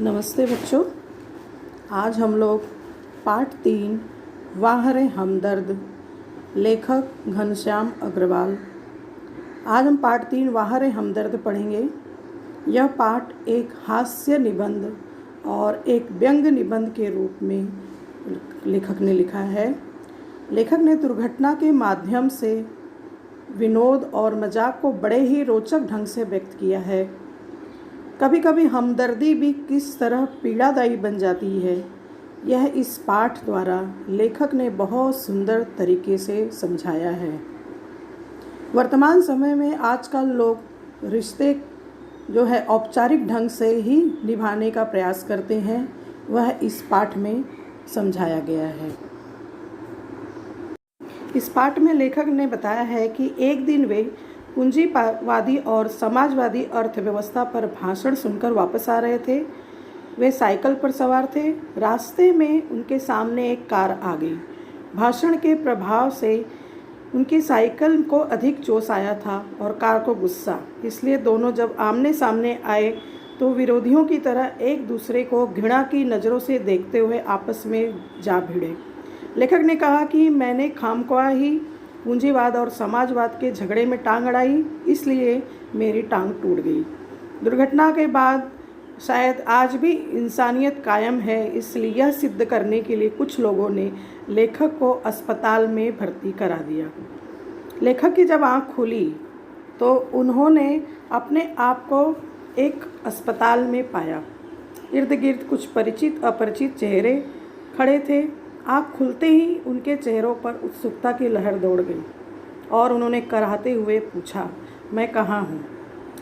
नमस्ते बच्चों। आज हम लोग पाठ 3 वाह रे हमदर्द, लेखक घनश्याम अग्रवाल। आज हम पाठ 3 वाह रे हमदर्द पढ़ेंगे। यह पाठ एक हास्य निबंध और एक व्यंग्य निबंध के रूप में लेखक ने लिखा है। लेखक ने दुर्घटना के माध्यम से विनोद और मजाक को बड़े ही रोचक ढंग से व्यक्त किया है। कभी कभी हमदर्दी भी किस तरह पीड़ादायी बन जाती है, यह इस पाठ द्वारा लेखक ने बहुत सुंदर तरीके से समझाया है। वर्तमान समय में आजकल लोग रिश्ते जो है औपचारिक ढंग से ही निभाने का प्रयास करते हैं, वह इस पाठ में समझाया गया है। इस पाठ में लेखक ने बताया है कि एक दिन वे पूंजीवादी और समाजवादी अर्थव्यवस्था पर भाषण सुनकर वापस आ रहे थे। वे साइकिल पर सवार थे। रास्ते में उनके सामने एक कार आ गई। भाषण के प्रभाव से उनकी साइकिल को अधिक जोश आया था और कार को गुस्सा। इसलिए दोनों जब आमने सामने आए तो विरोधियों की तरह एक दूसरे को घृणा की नज़रों से देखते हुए आपस में जा भिड़े। लेखक ने कहा कि मैंने खामख्वाह ही पूंजीवाद और समाजवाद के झगड़े में टांग अड़ाई, इसलिए मेरी टांग टूट गई। दुर्घटना के बाद शायद आज भी इंसानियत कायम है, इसलिए यह सिद्ध करने के लिए कुछ लोगों ने लेखक को अस्पताल में भर्ती करा दिया। लेखक की जब आँख खुली तो उन्होंने अपने आप को एक अस्पताल में पाया। इर्द गिर्द कुछ परिचित अपरिचित चेहरे खड़े थे। आँख खुलते ही उनके चेहरों पर उत्सुकता की लहर दौड़ गई और उन्होंने कराहते हुए पूछा, मैं कहाँ हूँ?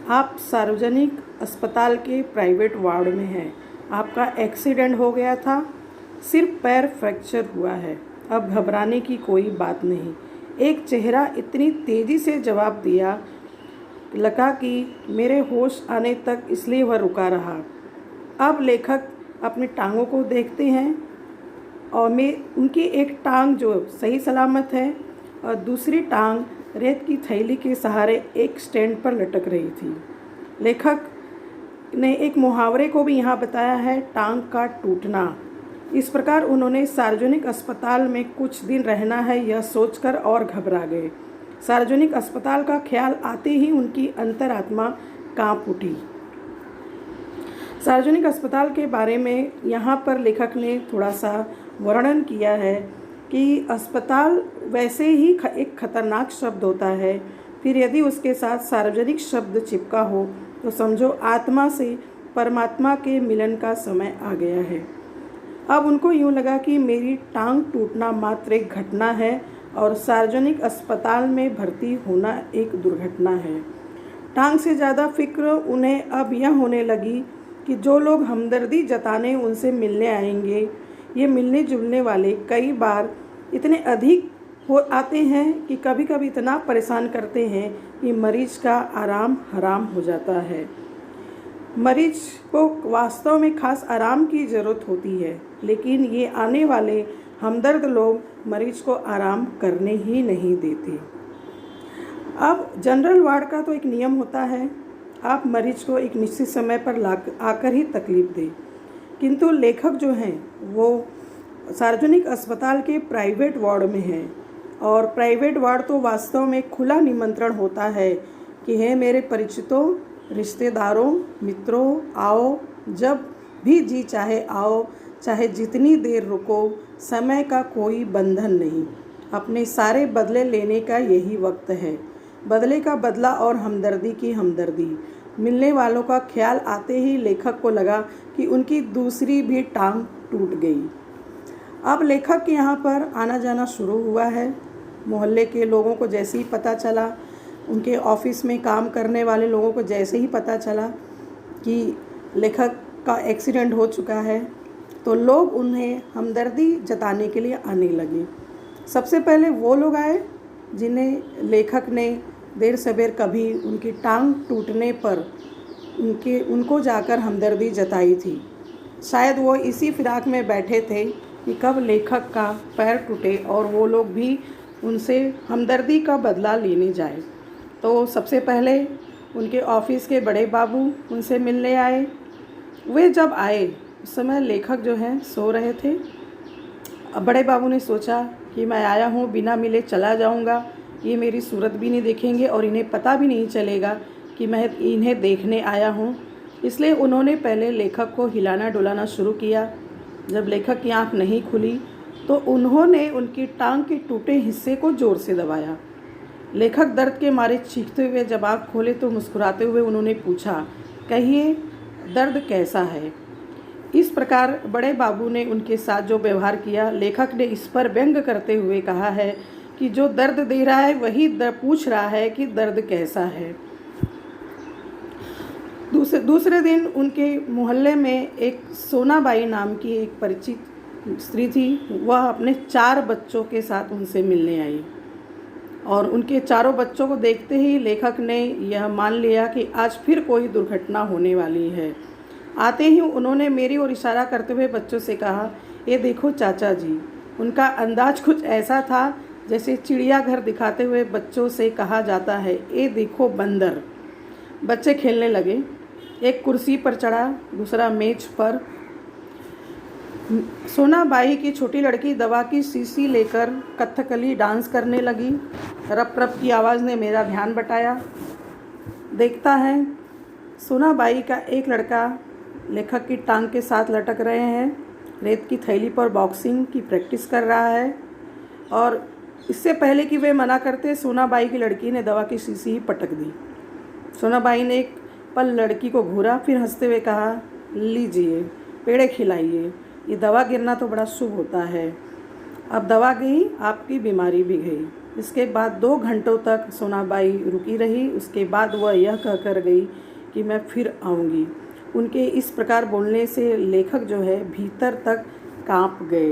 आप सार्वजनिक अस्पताल के प्राइवेट वार्ड में हैं। आपका एक्सीडेंट हो गया था, सिर्फ पैर फ्रैक्चर हुआ है। अब घबराने की कोई बात नहीं। एक चेहरा इतनी तेज़ी से जवाब दिया, लगा कि मेरे होश आने तक, इसलिए वह रुका रहा। अब लेखक अपनी टांगों को देखते हैं और उनकी एक टांग जो सही सलामत है और दूसरी टांग रेत की थैली के सहारे एक स्टैंड पर लटक रही थी। लेखक ने एक मुहावरे को भी यहाँ बताया है, टांग का टूटना। इस प्रकार उन्होंने सार्वजनिक अस्पताल में कुछ दिन रहना है, यह सोचकर और घबरा गए। सार्वजनिक अस्पताल का ख्याल आते ही उनकी अंतरात्मा कांप उठी। सार्वजनिक अस्पताल के बारे में यहाँ पर लेखक ने थोड़ा सा वर्णन किया है कि अस्पताल वैसे ही एक खतरनाक शब्द होता है, फिर यदि उसके साथ सार्वजनिक शब्द चिपका हो तो समझो आत्मा से परमात्मा के मिलन का समय आ गया है। अब उनको यूँ लगा कि मेरी टांग टूटना मात्र एक घटना है और सार्वजनिक अस्पताल में भर्ती होना एक दुर्घटना है। टांग से ज़्यादा फिक्र उन्हें अब यह होने लगी कि जो लोग हमदर्दी जताने उनसे मिलने आएंगे, ये मिलने जुलने वाले कई बार इतने अधिक हो आते हैं कि कभी कभी इतना परेशान करते हैं कि मरीज का आराम हराम हो जाता है। मरीज को वास्तव में खास आराम की ज़रूरत होती है, लेकिन ये आने वाले हमदर्द लोग मरीज को आराम करने ही नहीं देते। अब जनरल वार्ड का तो एक नियम होता है, आप मरीज को एक निश्चित समय पर आकर ही तकलीफ़ दें, किंतु लेखक जो हैं वो सार्वजनिक अस्पताल के प्राइवेट वार्ड में हैं और प्राइवेट वार्ड तो वास्तव में खुला निमंत्रण होता है कि हे मेरे परिचितों, रिश्तेदारों, मित्रों, आओ, जब भी जी चाहे आओ, चाहे जितनी देर रुको, समय का कोई बंधन नहीं। अपने सारे बदले लेने का यही वक्त है। बदले का बदला और हमदर्दी की हमदर्दी। मिलने वालों का ख्याल आते ही लेखक को लगा कि उनकी दूसरी भी टांग टूट गई। अब लेखक के यहाँ पर आना जाना शुरू हुआ है। मोहल्ले के लोगों को जैसे ही पता चला, उनके ऑफिस में काम करने वाले लोगों को जैसे ही पता चला कि लेखक का एक्सीडेंट हो चुका है, तो लोग उन्हें हमदर्दी जताने के लिए आने लगे। सबसे पहले वो लोग आए जिन्हें लेखक ने देर सबेर कभी उनकी टांग टूटने पर उनको जाकर हमदर्दी जताई थी। शायद वो इसी फिराक में बैठे थे कि कब लेखक का पैर टूटे और वो लोग भी उनसे हमदर्दी का बदला लेने जाए। तो सबसे पहले उनके ऑफिस के बड़े बाबू उनसे मिलने आए वे जब आए उस समय लेखक जो हैं सो रहे थे। अब बड़े बाबू ने सोचा कि मैं आया हूँ, बिना मिले चला जाऊँगा, ये मेरी सूरत भी नहीं देखेंगे और इन्हें पता भी नहीं चलेगा कि मैं इन्हें देखने आया हूँ। इसलिए उन्होंने पहले लेखक को हिलाना डुलाना शुरू किया। जब लेखक की आँख नहीं खुली तो उन्होंने उनकी टांग के टूटे हिस्से को ज़ोर से दबाया। लेखक दर्द के मारे चीखते हुए जब आँख खोले तो मुस्कुराते हुए उन्होंने पूछा, कहिए दर्द कैसा है। इस प्रकार बड़े बाबू ने उनके साथ जो व्यवहार किया, लेखक ने इस पर व्यंग करते हुए कहा है कि जो दर्द दे रहा है वही पूछ रहा है कि दर्द कैसा है। दूसरे दिन उनके मोहल्ले में एक सोनाबाई नाम की एक परिचित स्त्री थी। वह अपने 4 बच्चों के साथ उनसे मिलने आई और उनके चारों बच्चों को देखते ही लेखक ने यह मान लिया कि आज फिर कोई दुर्घटना होने वाली है। आते ही उन्होंने मेरी ओर इशारा करते हुए बच्चों से कहा, ये देखो चाचा जी। उनका अंदाज कुछ ऐसा था जैसे चिड़ियाघर दिखाते हुए बच्चों से कहा जाता है, ये देखो बंदर। बच्चे खेलने लगे। एक कुर्सी पर चढ़ा, दूसरा मेज पर। सोनाबाई की छोटी लड़की दवा की शीशी लेकर कथकली डांस करने लगी। रप रप की आवाज़ ने मेरा ध्यान बटाया। देखता है सोनाबाई का एक लड़का लेखक की टांग के साथ लटक रहे हैं। रेत की थैली पर बॉक्सिंग की प्रैक्टिस कर रहा है और इससे पहले कि वे मना करते, सोनाबाई की लड़की ने दवा की शीशी ही पटक दी। सोनाबाई ने एक पल लड़की को घूरा, फिर हंसते हुए कहा, लीजिए पेड़े खिलाइए, ये दवा गिरना तो बड़ा शुभ होता है। अब दवा गई, आपकी बीमारी भी गई। इसके बाद 2 घंटों तक सोनाबाई रुकी रही। उसके बाद वह यह कहकर गई कि मैं फिर आऊँगी। उनके इस प्रकार बोलने से लेखक जो है भीतर तक कांप गए।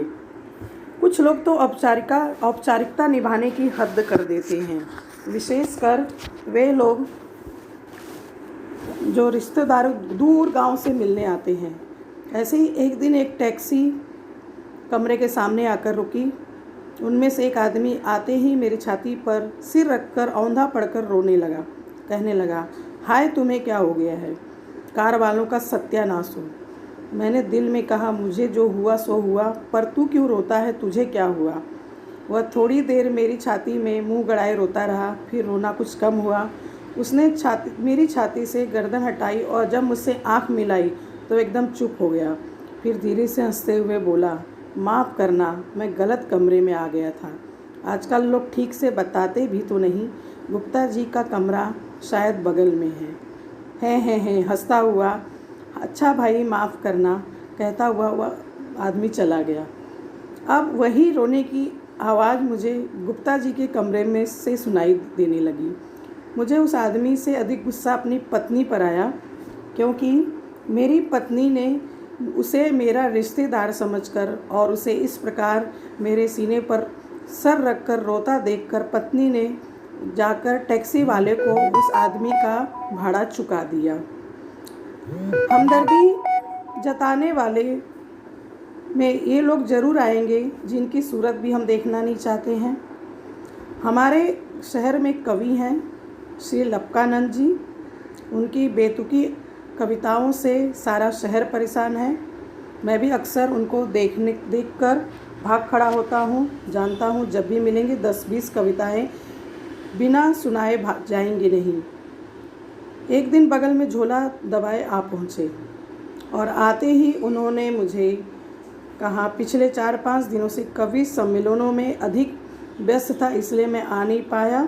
कुछ लोग तो औपचारिकता निभाने की हद कर देते हैं, विशेषकर वे लोग जो रिश्तेदार दूर गांव से मिलने आते हैं। ऐसे ही एक दिन एक टैक्सी कमरे के सामने आकर रुकी। उनमें से एक आदमी आते ही मेरी छाती पर सिर रखकर औंधा पड़कर रोने लगा। कहने लगा, हाय तुम्हें क्या हो गया है, कार वालों का सत्यानाश हो। मैंने दिल में कहा, मुझे जो हुआ सो हुआ, पर तू क्यों रोता है, तुझे क्या हुआ। वह थोड़ी देर मेरी छाती में मुंह गड़ाए रोता रहा, फिर रोना कुछ कम हुआ। उसने मेरी छाती से गर्दन हटाई और जब मुझसे आंख मिलाई तो एकदम चुप हो गया। फिर धीरे से हंसते हुए बोला, माफ़ करना, मैं गलत कमरे में आ गया था। आजकल लोग ठीक से बताते भी तो नहीं, गुप्ता जी का कमरा शायद बगल में है। हंसता हुआ, अच्छा भाई माफ़ करना, कहता हुआ वह आदमी चला गया। अब वही रोने की आवाज़ मुझे गुप्ता जी के कमरे में से सुनाई देने लगी। मुझे उस आदमी से अधिक गुस्सा अपनी पत्नी पर आया, क्योंकि मेरी पत्नी ने उसे मेरा रिश्तेदार समझकर और उसे इस प्रकार मेरे सीने पर सर रखकर रोता देखकर पत्नी ने जाकर टैक्सी वाले को उस आदमी का भाड़ा चुका दिया। हमदर्दी जताने वाले में ये लोग ज़रूर आएंगे जिनकी सूरत भी हम देखना नहीं चाहते हैं। हमारे शहर में कवि हैं श्री लपकानंद जी। उनकी बेतुकी कविताओं से सारा शहर परेशान है। मैं भी अक्सर उनको देखकर भाग खड़ा होता हूँ। जानता हूँ जब भी मिलेंगे 10-20 कविताएं बिना सुनाए भाग जाएंगी नहीं। एक दिन बगल में झोला दबाए आ पहुँचे और आते ही उन्होंने मुझे कहा, पिछले 4-5 दिनों से कवि सम्मेलनों में अधिक व्यस्त था, इसलिए मैं आ नहीं पाया।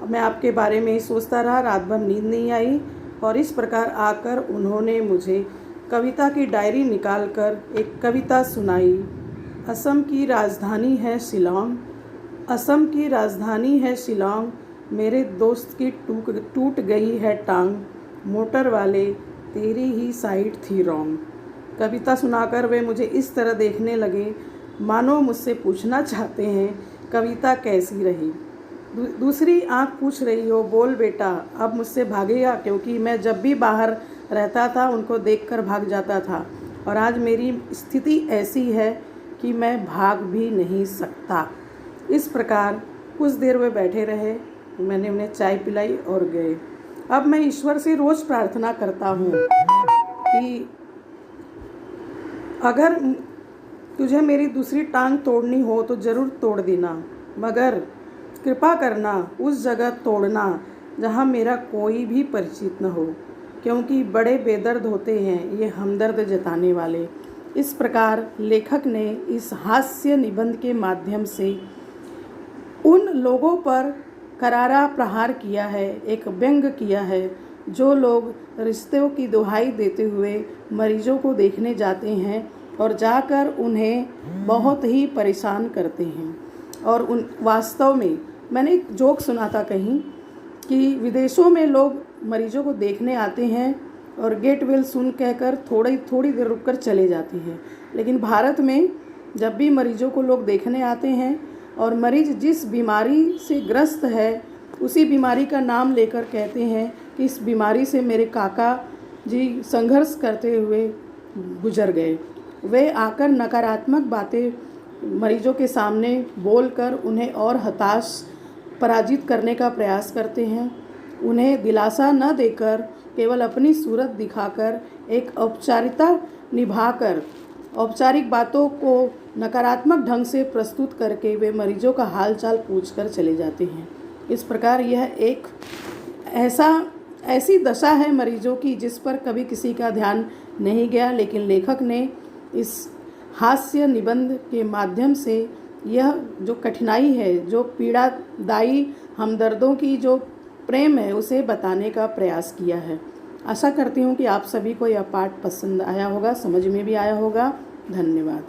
मैं आपके बारे में ही सोचता रहा, रात भर नींद नहीं आई। और इस प्रकार आकर उन्होंने मुझे कविता की डायरी निकालकर एक कविता सुनाई। असम की राजधानी है शिलांग, असम की राजधानी है शिलांग, मेरे दोस्त की टूट गई है टांग, मोटर वाले तेरी ही साइड थी रॉन्ग। कविता सुनाकर वे मुझे इस तरह देखने लगे मानो मुझसे पूछना चाहते हैं, कविता कैसी रही। दूसरी आँख पूछ रही हो, बोल बेटा अब मुझसे भागेगा, क्योंकि मैं जब भी बाहर रहता था उनको देखकर भाग जाता था और आज मेरी स्थिति ऐसी है कि मैं भाग भी नहीं सकता। इस प्रकार कुछ देर वे बैठे रहे। मैंने उन्हें चाय पिलाई और गए। अब मैं ईश्वर से रोज़ प्रार्थना करता हूँ कि अगर तुझे मेरी दूसरी टांग तोड़नी हो तो ज़रूर तोड़ देना, मगर कृपा करना उस जगह तोड़ना जहाँ मेरा कोई भी परिचित न हो, क्योंकि बड़े बेदर्द होते हैं ये हमदर्द जताने वाले। इस प्रकार लेखक ने इस हास्य निबंध के माध्यम से उन लोगों पर करारा प्रहार किया है, एक व्यंग किया है, जो लोग रिश्तों की दुहाई देते हुए मरीजों को देखने जाते हैं और जाकर उन्हें बहुत ही परेशान करते हैं। और उन वास्तव में मैंने एक जोक सुना था कहीं कि विदेशों में लोग मरीजों को देखने आते हैं और गेट वेल सुन कहकर थोड़ी देर रुककर चले जाते हैं, लेकिन भारत में जब भी मरीजों को लोग देखने आते हैं और मरीज जिस बीमारी से ग्रस्त है उसी बीमारी का नाम लेकर कहते हैं कि इस बीमारी से मेरे काका जी संघर्ष करते हुए गुजर गए। वे आकर नकारात्मक बातें मरीजों के सामने बोलकर उन्हें और हताश पराजित करने का प्रयास करते हैं। उन्हें दिलासा न देकर केवल अपनी सूरत दिखाकर एक औपचारिकता निभाकर औपचारिक बातों को नकारात्मक ढंग से प्रस्तुत करके वे मरीजों का हालचाल पूछकर चले जाते हैं। इस प्रकार यह एक ऐसी दशा है मरीजों की जिस पर कभी किसी का ध्यान नहीं गया, लेकिन लेखक ने इस हास्य निबंध के माध्यम से यह जो कठिनाई है, जो पीड़ादायी हमदर्दों की जो प्रेम है, उसे बताने का प्रयास किया है। आशा करती हूँ कि आप सभी को यह पाठ पसंद आया होगा, समझ में भी आया होगा। धन्यवाद।